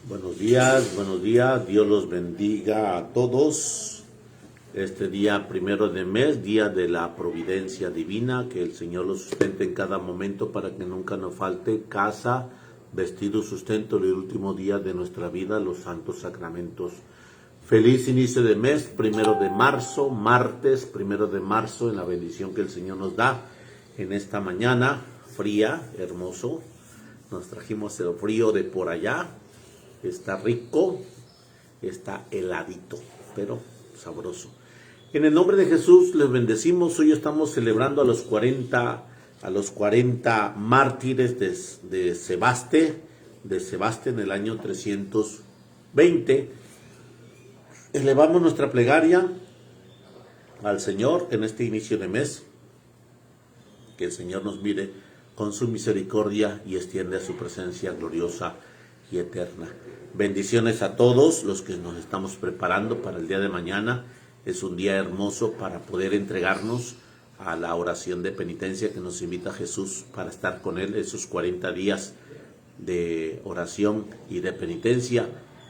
Buenos días, Dios los bendiga a todos. Este día primero de mes, día de la providencia divina, que el Señor los sustente en cada momento para que nunca nos falte casa, vestido, sustento, el último día de nuestra vida, los santos sacramentos. Feliz inicio de mes, primero de marzo, martes, primero de marzo, en la bendición que el Señor nos da en esta mañana fría, hermoso. Nos trajimos el frío de por allá. Está rico, está heladito, pero sabroso. En el nombre de Jesús les bendecimos. Hoy estamos celebrando a los 40 mártires de Sebaste en el año 320. Elevamos nuestra plegaria al Señor en este inicio de mes. Que el Señor nos mire con su misericordia y extiende a su presencia gloriosa y eterna. Bendiciones a todos los que nos estamos preparando para el día de mañana. Es un día hermoso para poder entregarnos a la oración de penitencia que nos invita Jesús para estar con Él esos 40 días de oración y de penitencia.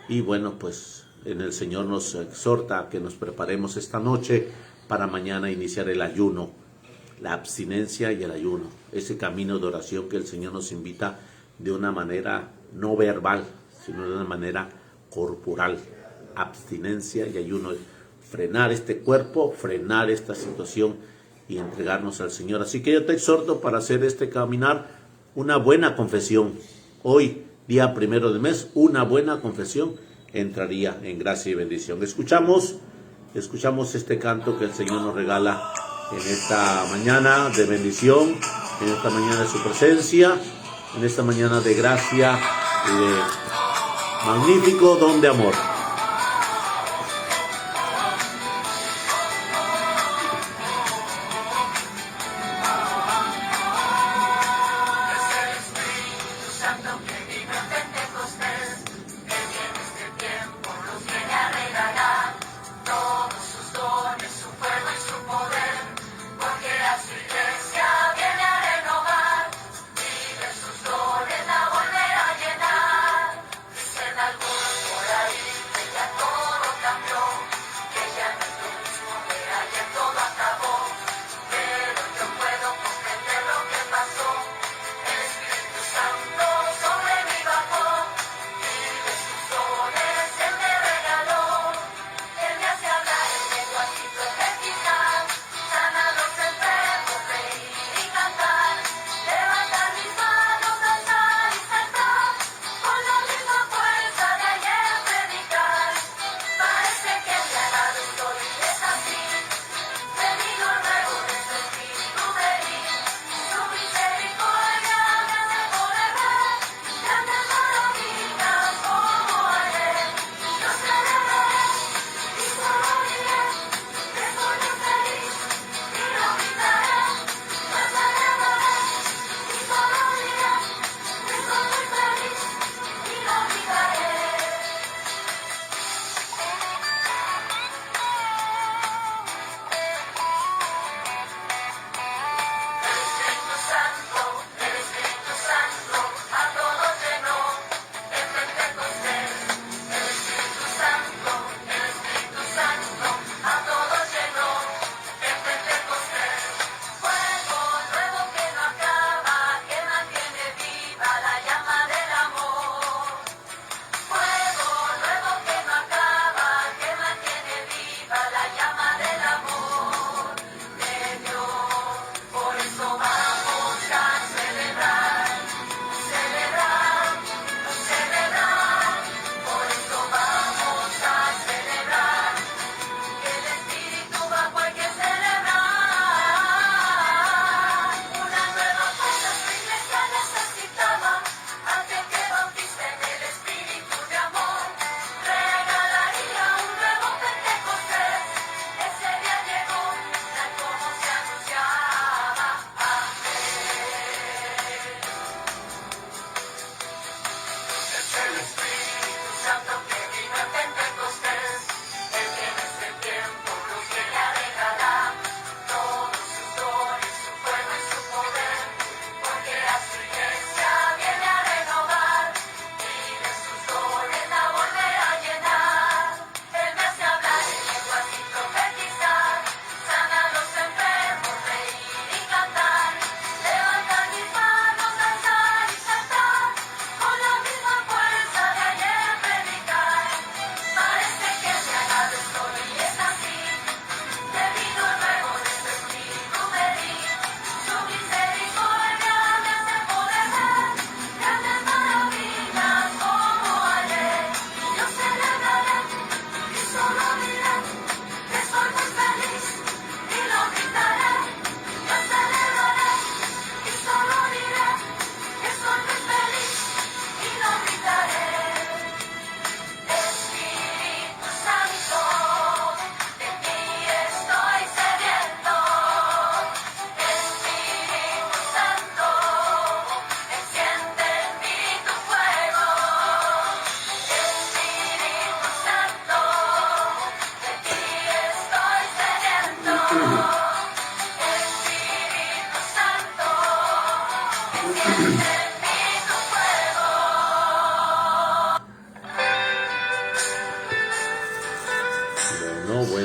Y bueno, pues en el Señor nos exhorta a que nos preparemos esta noche para mañana iniciar el ayuno, la abstinencia y el ayuno. Ese camino de oración que el Señor nos invita de una manera no verbal, sino de una manera corporal. Abstinencia y ayuno, frenar este cuerpo, frenar esta situación y entregarnos al Señor. Así que yo te exhorto para hacer este caminar una buena confesión. Hoy, día primero del mes, una buena confesión entraría en gracia y bendición. Escuchamos este canto que el Señor nos regala en esta mañana de bendición, en esta mañana de su presencia, en esta mañana de gracia y de magnífico don de amor.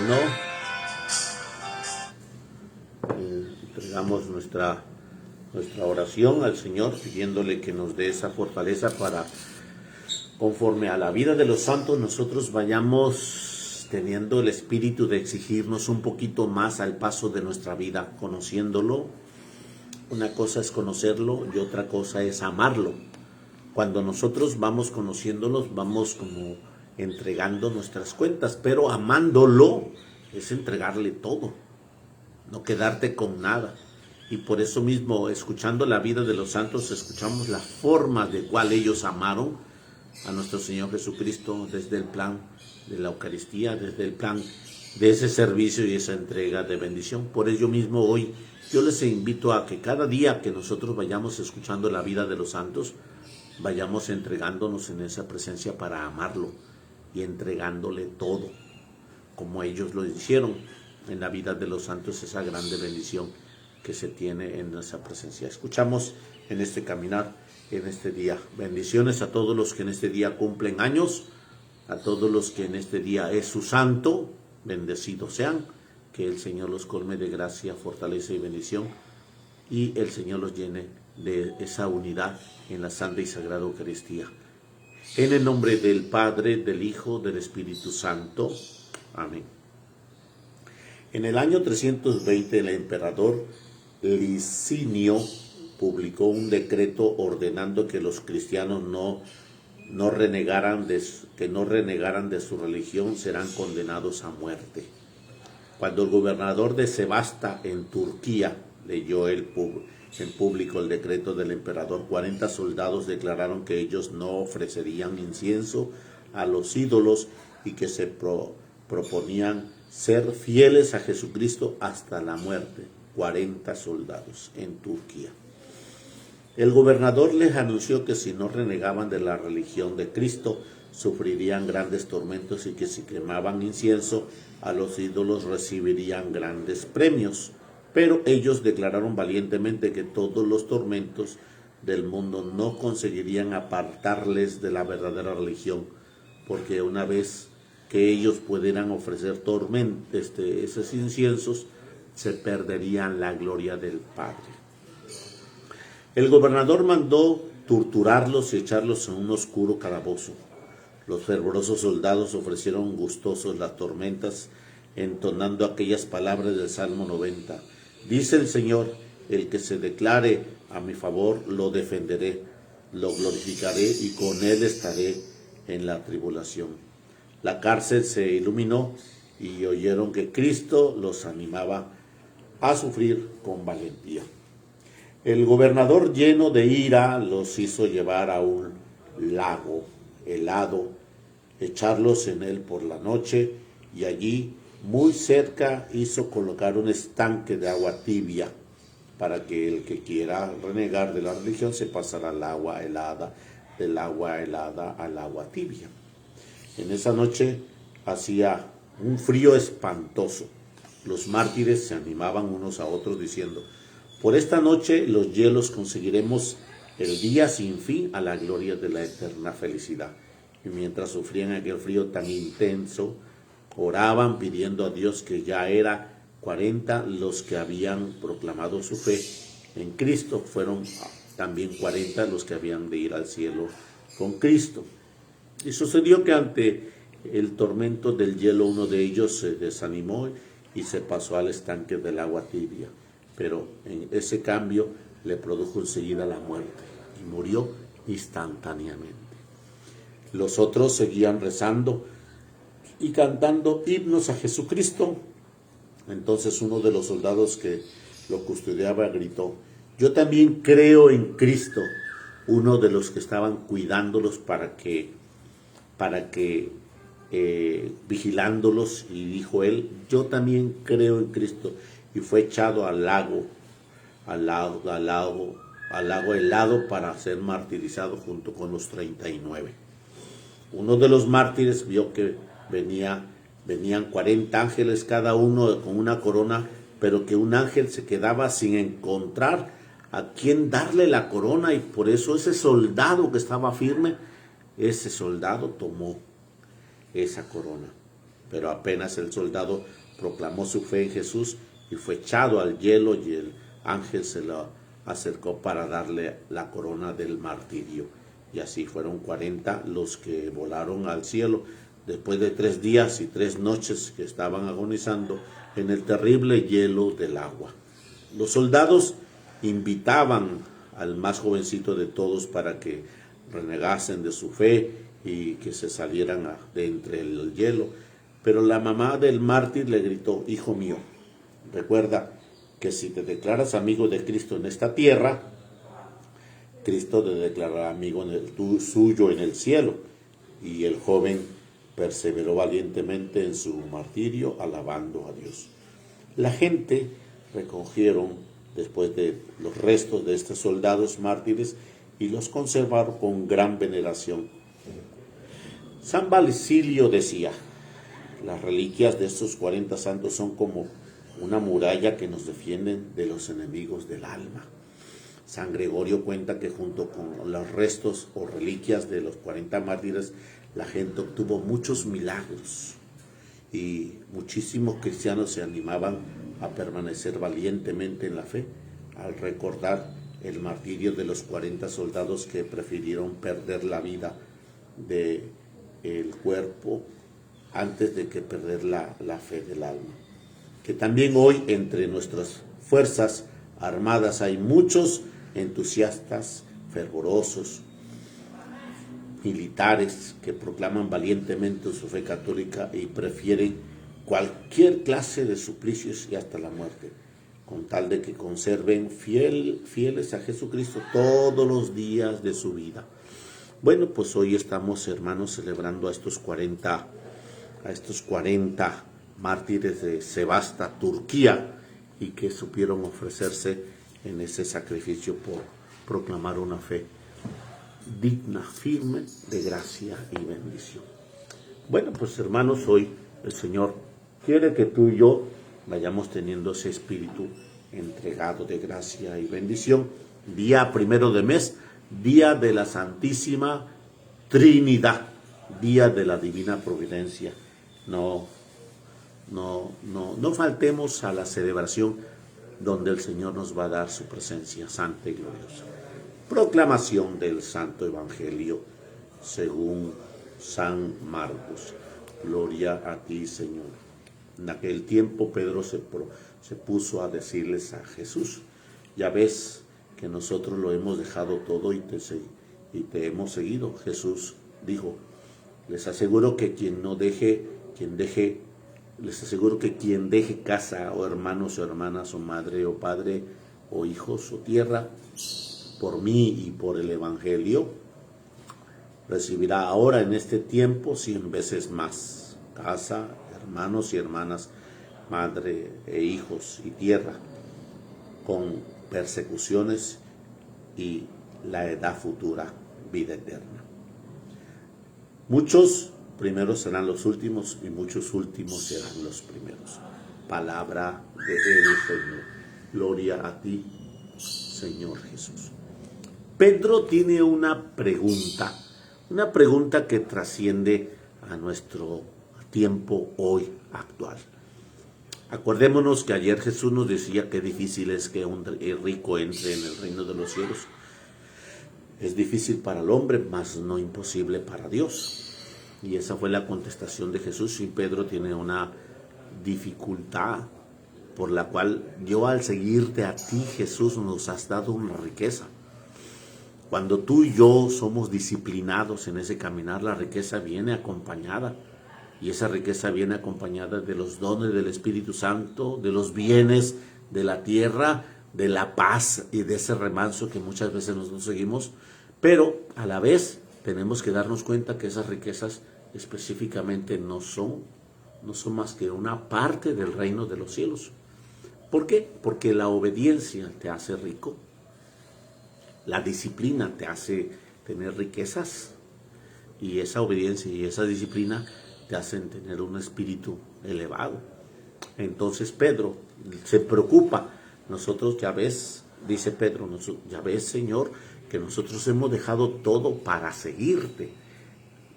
no, entregamos nuestra oración al Señor, pidiéndole que nos dé esa fortaleza para, conforme a la vida de los santos, nosotros vayamos teniendo el espíritu de exigirnos un poquito más al paso de nuestra vida, conociéndolo. Una cosa es conocerlo y otra cosa es amarlo. Cuando nosotros vamos conociéndolos, vamos como entregando nuestras cuentas, pero amándolo es entregarle todo, no quedarte con nada. Y por eso mismo, escuchando la vida de los santos, escuchamos la forma de cual ellos amaron a nuestro Señor Jesucristo, desde el plan de la Eucaristía, desde el plan de ese servicio y esa entrega de bendición. Por ello mismo hoy yo les invito a que cada día que nosotros vayamos escuchando la vida de los santos, vayamos entregándonos en esa presencia para amarlo y entregándole todo, como ellos lo hicieron en la vida de los santos, esa grande bendición que se tiene en esa presencia. Escuchamos en este caminar, en este día. Bendiciones a todos los que en este día cumplen años, a todos los que en este día es su santo, bendecidos sean, que el Señor los colme de gracia, fortaleza y bendición, y el Señor los llene de esa unidad en la santa y sagrada Eucaristía. En el nombre del Padre, del Hijo, del Espíritu Santo. Amén. En el año 320, el emperador Licinio publicó un decreto ordenando que los cristianos no renegaran de su religión, serán condenados a muerte. Cuando el gobernador de Sebasta en Turquía leyó en público el decreto del emperador, 40 soldados declararon que ellos no ofrecerían incienso a los ídolos y que se proponían ser fieles a Jesucristo hasta la muerte. 40 soldados en Turquía. El gobernador les anunció que si no renegaban de la religión de Cristo, sufrirían grandes tormentos y que si quemaban incienso a los ídolos recibirían grandes premios. Pero ellos declararon valientemente que todos los tormentos del mundo no conseguirían apartarles de la verdadera religión, porque una vez que ellos pudieran ofrecer esos inciensos, se perderían la gloria del Padre. El gobernador mandó torturarlos y echarlos en un oscuro calabozo. Los fervorosos soldados ofrecieron gustosos las tormentas, entonando aquellas palabras del Salmo 90. Dice el Señor, el que se declare a mi favor, lo defenderé, lo glorificaré y con él estaré en la tribulación. La cárcel se iluminó y oyeron que Cristo los animaba a sufrir con valentía. El gobernador, lleno de ira, los hizo llevar a un lago helado, echarlos en él por la noche, y allí, muy cerca, hizo colocar un estanque de agua tibia, para que el que quiera renegar de la religión se pasara al agua helada, del agua helada al agua tibia. En esa noche hacía un frío espantoso. Los mártires se animaban unos a otros diciendo, por esta noche los hielos conseguiremos el día sin fin a la gloria de la eterna felicidad. Y mientras sufrían aquel frío tan intenso, oraban pidiendo a Dios, que ya era 40 los que habían proclamado su fe en Cristo. Fueron también 40 los que habían de ir al cielo con Cristo. Y sucedió que ante el tormento del hielo uno de ellos se desanimó y se pasó al estanque del agua tibia. Pero en ese cambio le produjo enseguida la muerte y murió instantáneamente. Los otros seguían rezando y cantando himnos a Jesucristo. Entonces uno de los soldados que lo custodiaba gritó, yo también creo en Cristo. Uno de los que estaban cuidándolos para que vigilándolos, y dijo él, yo también creo en Cristo, y fue echado al lago helado para ser martirizado junto con los 39. Uno de los mártires vio que venían 40 ángeles, cada uno con una corona, pero que un ángel se quedaba sin encontrar a quién darle la corona, y por eso ese soldado que estaba firme, ese soldado tomó esa corona. Pero apenas el soldado proclamó su fe en Jesús y fue echado al hielo, y el ángel se lo acercó para darle la corona del martirio. Y así fueron 40 los que volaron al cielo después de 3 días y 3 noches que estaban agonizando en el terrible hielo del agua. Los soldados invitaban al más jovencito de todos para que renegasen de su fe y que se salieran de entre el hielo. Pero la mamá del mártir le gritó: hijo mío, recuerda que si te declaras amigo de Cristo en esta tierra, Cristo te declarará amigo suyo en el cielo. Y el joven perseveró valientemente en su martirio, alabando a Dios. La gente recogieron después de los restos de estos soldados mártires y los conservaron con gran veneración. San Basilio decía: las reliquias de estos 40 santos son como una muralla que nos defienden de los enemigos del alma. San Gregorio cuenta que junto con los restos o reliquias de los 40 mártires, la gente obtuvo muchos milagros y muchísimos cristianos se animaban a permanecer valientemente en la fe al recordar el martirio de los 40 soldados que prefirieron perder la vida del cuerpo antes de que perder la fe del alma. Que también hoy entre nuestras fuerzas armadas hay muchos entusiastas, fervorosos, militares que proclaman valientemente su fe católica y prefieren cualquier clase de suplicios y hasta la muerte, con tal de que conserven fieles a Jesucristo todos los días de su vida. Bueno, pues hoy estamos, hermanos, celebrando a estos 40 mártires de Sebasta, Turquía, y que supieron ofrecerse en ese sacrificio por proclamar una fe digna, firme de gracia y bendición. Bueno, pues hermanos, hoy el Señor quiere que tú y yo vayamos teniendo ese espíritu entregado de gracia y bendición. Día 1 de mes, día de la Santísima Trinidad, día de la Divina Providencia. No faltemos a la celebración donde el Señor nos va a dar su presencia santa y gloriosa. Proclamación del Santo Evangelio según San Marcos. Gloria a ti, Señor. En aquel tiempo Pedro se puso a decirles a Jesús: ya ves que nosotros lo hemos dejado todo y te hemos seguido. Jesús dijo: les aseguro que quien deje casa o hermanos o hermanas o madre o padre o hijos o tierra por mí y por el Evangelio, recibirá ahora en este tiempo 100 veces más: casa, hermanos y hermanas, madre e hijos y tierra, con persecuciones y la edad futura, vida eterna. Muchos primeros serán los últimos y muchos últimos serán los primeros. Palabra de el Señor. Gloria a ti, Señor Jesús. Pedro tiene una pregunta que trasciende a nuestro tiempo hoy actual. Acordémonos que ayer Jesús nos decía que difícil es que un rico entre en el reino de los cielos. Es difícil para el hombre, mas no imposible para Dios. Y esa fue la contestación de Jesús. Y Pedro tiene una dificultad por la cual yo, al seguirte a ti, Jesús, nos has dado una riqueza. Cuando tú y yo somos disciplinados en ese caminar, la riqueza viene acompañada. Y esa riqueza viene acompañada de los dones del Espíritu Santo, de los bienes de la tierra, de la paz y de ese remanso que muchas veces nos seguimos. Pero a la vez tenemos que darnos cuenta que esas riquezas específicamente no son más que una parte del reino de los cielos. ¿Por qué? Porque la obediencia te hace rico. La disciplina te hace tener riquezas. Y esa obediencia y esa disciplina te hacen tener un espíritu elevado. Entonces Pedro se preocupa. Nosotros, ya ves, dice Pedro, ya ves, Señor, que nosotros hemos dejado todo para seguirte.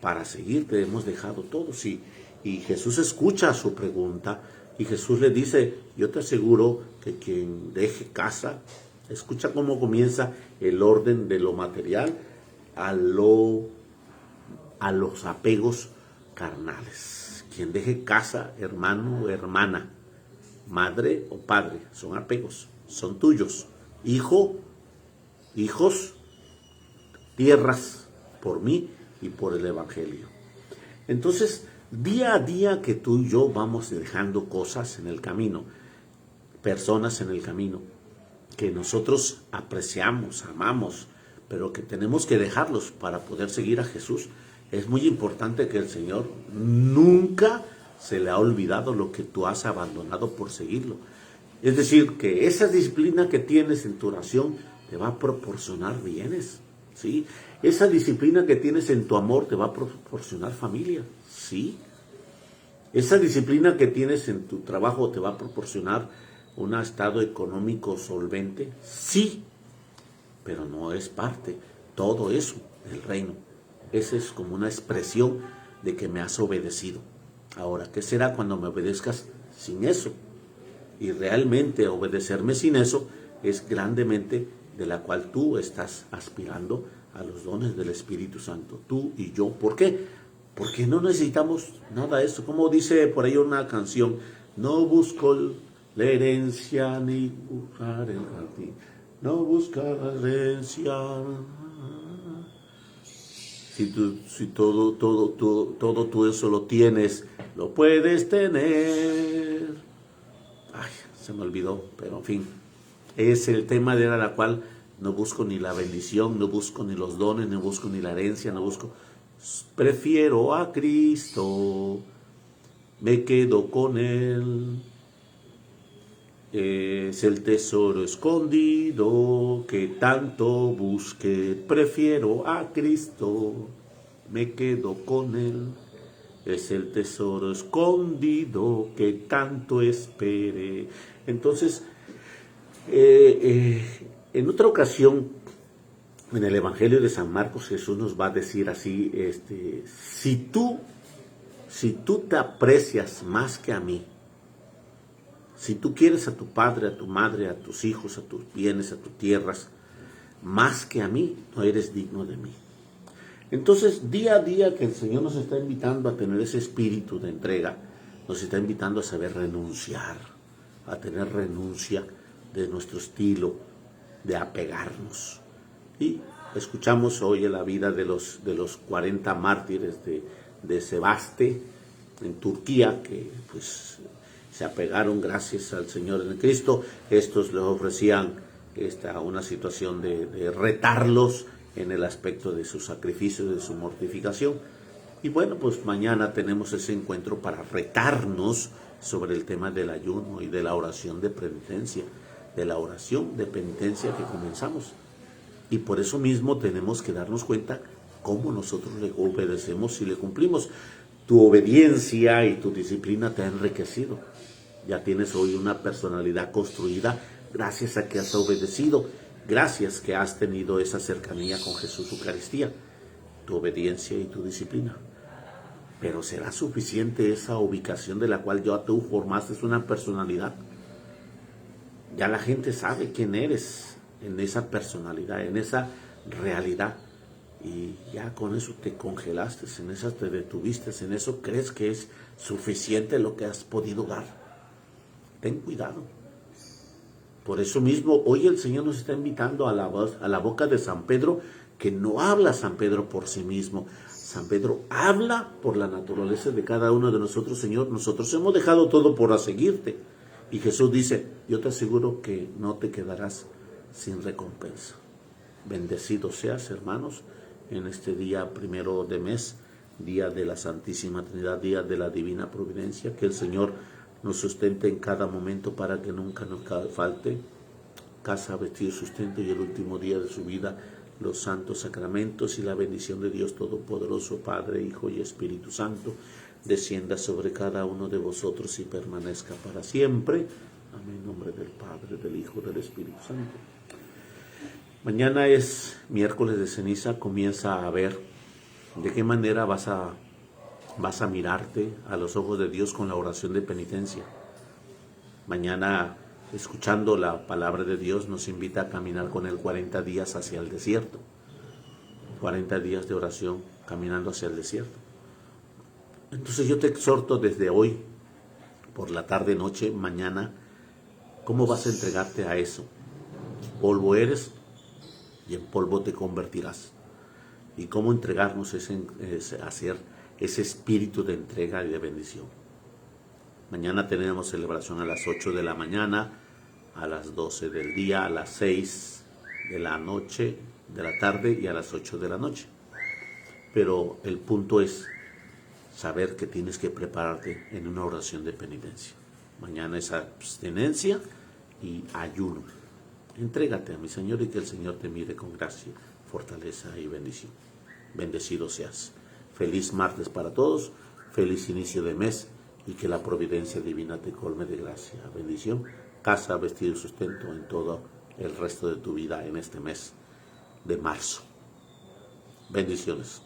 Para seguirte hemos dejado todo, sí. Y Jesús escucha su pregunta y Jesús le dice, yo te aseguro que quien deje casa, escucha cómo comienza el orden de lo material a los apegos carnales. Quien deje casa, hermano o hermana, madre o padre, son apegos, son tuyos. Hijo, hijos, tierras por mí y por el Evangelio. Entonces, día a día que tú y yo vamos dejando cosas en el camino, personas en el camino, que nosotros apreciamos, amamos, pero que tenemos que dejarlos para poder seguir a Jesús. Es muy importante que el Señor nunca se le ha olvidado lo que tú has abandonado por seguirlo. Es decir, que esa disciplina que tienes en tu oración te va a proporcionar bienes, ¿sí? Esa disciplina que tienes en tu amor te va a proporcionar familia, ¿sí? Esa disciplina que tienes en tu trabajo te va a proporcionar un estado económico solvente, sí, pero no es parte, todo eso del reino. Esa es como una expresión de que me has obedecido. Ahora, ¿qué será cuando me obedezcas sin eso? Y realmente obedecerme sin eso es grandemente de la cual tú estás aspirando a los dones del Espíritu Santo, tú y yo. ¿Por qué? Porque no necesitamos nada de eso. Como dice por ahí una canción, no busco la herencia ni buscar el jardín, no buscar la herencia. Si todo tú eso lo tienes, lo puedes tener. Ay, se me olvidó, pero en fin, es el tema de la cual no busco ni la bendición, no busco ni los dones, no busco ni la herencia, no busco. Prefiero a Cristo, me quedo con Él. Es el tesoro escondido que tanto busqué. Prefiero a Cristo, me quedo con Él. Es el tesoro escondido que tanto esperé. Entonces, en otra ocasión, en el Evangelio de San Marcos, Jesús nos va a decir así, si tú te aprecias más que a mí, si tú quieres a tu padre, a tu madre, a tus hijos, a tus bienes, a tus tierras, más que a mí, no eres digno de mí. Entonces, día a día que el Señor nos está invitando a tener ese espíritu de entrega, nos está invitando a saber renunciar, a tener renuncia de nuestro estilo, de apegarnos. Y escuchamos hoy en la vida de los 40 mártires de Sebaste, en Turquía, que pues se apegaron gracias al Señor en Cristo. Estos les ofrecían una situación de retarlos en el aspecto de su sacrificio, de su mortificación. Y bueno, pues mañana tenemos ese encuentro para retarnos sobre el tema del ayuno y de la oración de penitencia, de la oración de penitencia que comenzamos. Y por eso mismo tenemos que darnos cuenta cómo nosotros le obedecemos y le cumplimos. Tu obediencia y tu disciplina te han enriquecido. Ya tienes hoy una personalidad construida gracias a que has obedecido, gracias que has tenido esa cercanía con Jesús Eucaristía, tu obediencia y tu disciplina. Pero ¿será suficiente esa ubicación de la cual ya tú formaste una personalidad? Ya la gente sabe quién eres en esa personalidad, en esa realidad. Y ya con eso te congelaste, en eso te detuviste, en eso crees que es suficiente lo que has podido dar. Ten cuidado. Por eso mismo, hoy el Señor nos está invitando a la boca de San Pedro, que no habla San Pedro por sí mismo. San Pedro habla por la naturaleza de cada uno de nosotros. Señor, nosotros hemos dejado todo por seguirte. Y Jesús dice, yo te aseguro que no te quedarás sin recompensa. Bendecidos seas, hermanos, en este día primero de mes, día de la Santísima Trinidad, día de la Divina Providencia, que el Señor nos sustente en cada momento para que nunca nos falte casa, vestido, sustento, y el último día de su vida, los santos sacramentos y la bendición de Dios Todopoderoso, Padre, Hijo y Espíritu Santo, descienda sobre cada uno de vosotros y permanezca para siempre. Amén. En nombre del Padre, del Hijo, del Espíritu Santo. Mañana es miércoles de ceniza. Comienza a ver de qué manera vas a vas a mirarte a los ojos de Dios con la oración de penitencia. Mañana, escuchando la palabra de Dios, nos invita a caminar con Él 40 días hacia el desierto. 40 días de oración caminando hacia el desierto. Entonces yo te exhorto desde hoy, por la tarde, noche, mañana, ¿cómo vas a entregarte a eso? Polvo eres y en polvo te convertirás. Y cómo entregarnos es hacer ese espíritu de entrega y de bendición. Mañana tenemos celebración a las 8 de la mañana, a las 12 del día, a las 6 de la noche, de la tarde y a las 8 de la noche. Pero el punto es saber que tienes que prepararte en una oración de penitencia. Mañana es abstinencia y ayuno. Entrégate a mi Señor y que el Señor te mire con gracia, fortaleza y bendición. Bendecido seas. Feliz martes para todos, feliz inicio de mes y que la providencia divina te colme de gracia, bendición, casa, vestido y sustento en todo el resto de tu vida en este mes de marzo. Bendiciones.